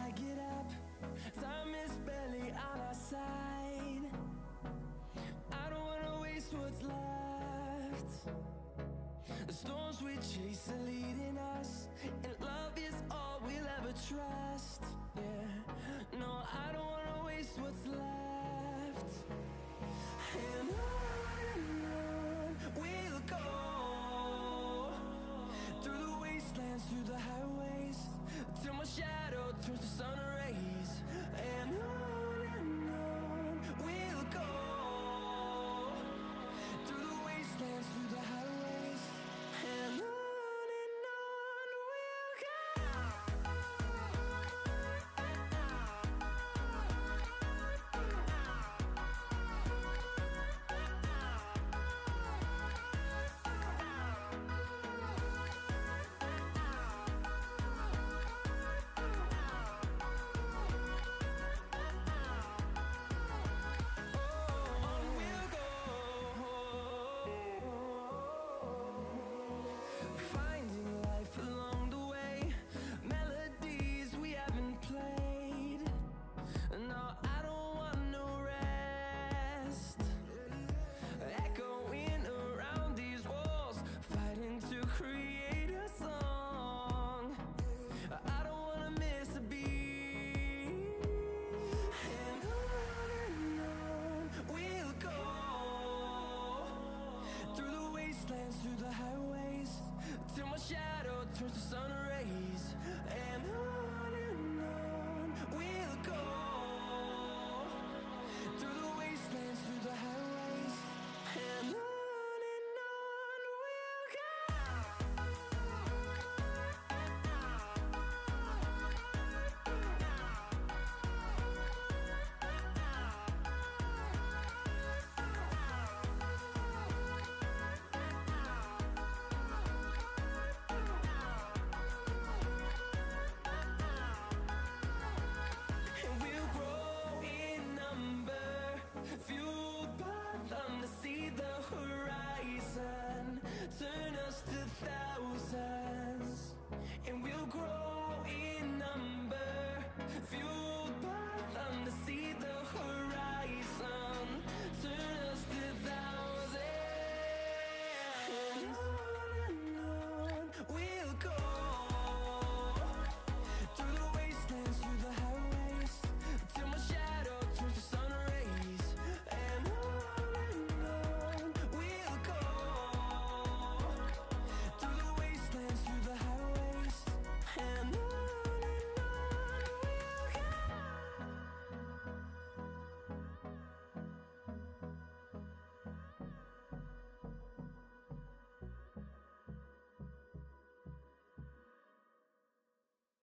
I get up, time is barely on our side. I don't wanna waste what's left. The storms we chase are leading us, and love is all we'll ever trust. Yeah, no, I don't wanna waste what's left. And on we'll go, through the wastelands, through the highways, till my shadow turns to sun rays. And on we'll go, through the wastelands, through the highways, and on we'll go. Finding life along the way, melodies we haven't played. No,